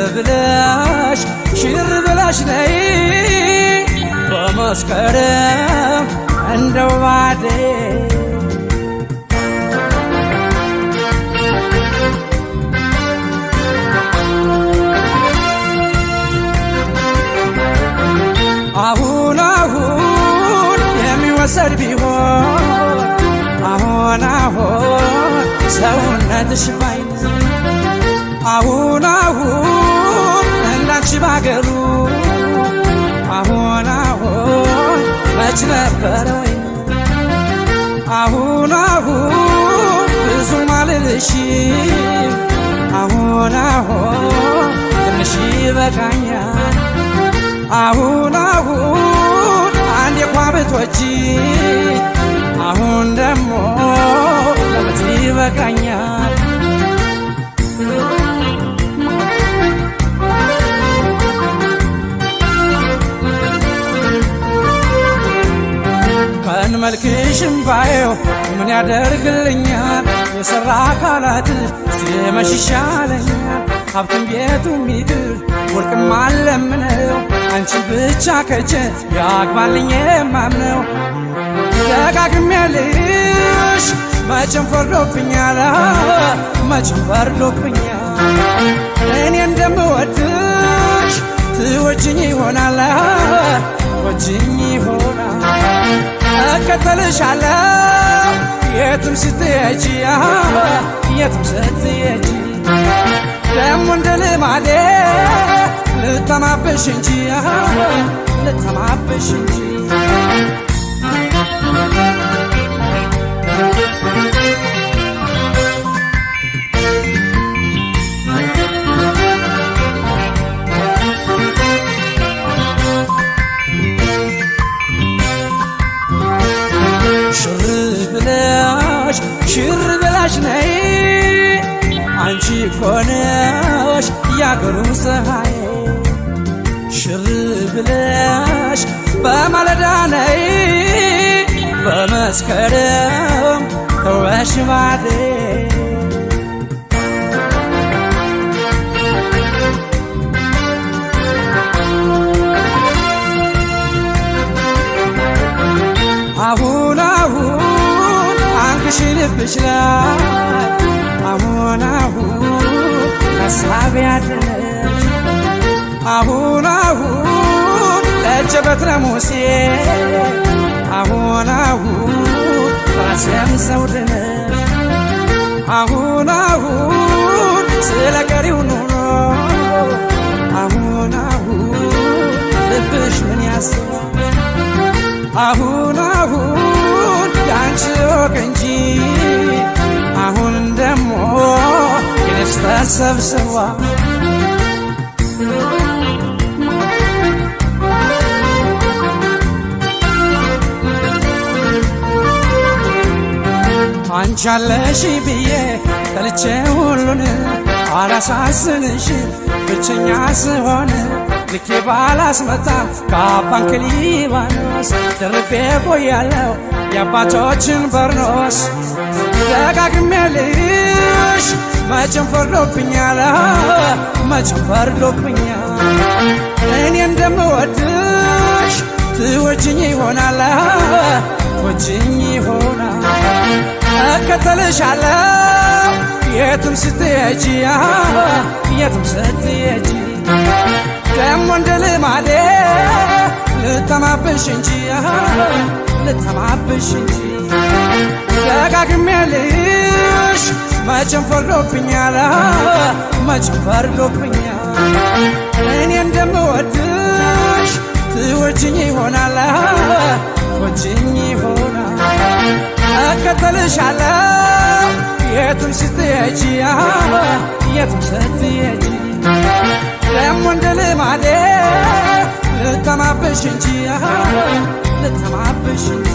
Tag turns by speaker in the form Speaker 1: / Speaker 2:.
Speaker 1: ብለሽ ሽር ብለሽ ነይ በመስከረም እንደው ባደይ አሁን አሁን የሚወሰድ ቢሆን አሁን አሁን ሰውነትሽ ባይን አሁን አሁን እንዳንቺ ባገሩ አሁን አሁን መች ነበረ ወይ አሁን አሁን ብዙም አልልሽም አሁን አሁን ትንሽ ይበቃኛል አሁን አሁን አንድ የኳብቶች አሁን ደሞ ለመት ይበቃኛል ከን መልክሽም ባየው ምን ያደርግልኛል የሰራ አካላትሽ ሲመሽሻለኛል ሀብትም ቤቱም ይቅር ወርቅም አለምነው አንቺን ብቻ ከቼ ያግባልኝ የማምነው ደጋግሜልሽ መቼም ፈርዶብኛል መቼም ፈርዶብኛል እኔ እንደምወድሽ ትወጂኝ ይሆናል ትወጂኝ ይሆናል እከተልሻለሁ የትም ስትሄጂ የትም ስትሄጂ ደሞ እንደ ልማዴ ልተማብሽ እንጂ ልተማብሽ እንጂ ሽር ብለሽ ነይ አንቺ ኮነሽ ያገሩ ፀሐይ ሽር ብለሽ በማለዳ ነይ በመስከረም ተወሽ ባደይ አሁን አሁን አንግሽ ልብሽ ላይ አሁን አሁን ሀሳብ ያለሽ አሁን አሁን ለጀበት ለሙሴ አሁን አሁን ራሴም ሰውድነሽ አሁን አሁን ስለ ቀሪው ኑሮ አሁን አሁን ልብሽ ምን ያስባል አሁን አሁን ያንቺ ወግ እንጂ አሁን ደሞ የነፍስ ተሰብስባ አንቺ አለሽ ብዬ ጠልቼ ሁሉን አላሳዝንሽ ብቸኛ ስሆን ልኬ ባላስመጣም ከአባንክ ሊባኖስ ደርቤ ቆያለሁ የአባቶችን በርኖስ ደጋግሜልሽ መቼም ፈርዶብኛል መቼም ፈርዶብኛል እኔ እንደምወድሽ ትወጂኝ ይሆናል ትወጂኝ ይሆናል እከተልሻለሁ የትም ስትሄጂ የትም ስትሄጂ ደሞ እንደ ልማዴ ልተማብሽ እንጂ ልተማብሽ እንጂ ደጋግሜልሽ መቼም ፈርዶብኛል መቼም ፈርዶብኛል እኔ እንደምወድሽ ትወጂኝ ይሆናል ትወጂኝ ይሆናል እከተልሻለሁ የትም ስትሄጂ የትም ስትሄጂ ደሞ እንደ ልማዴ ልተማብሽ እንጂ ልተማብሽ እንጂ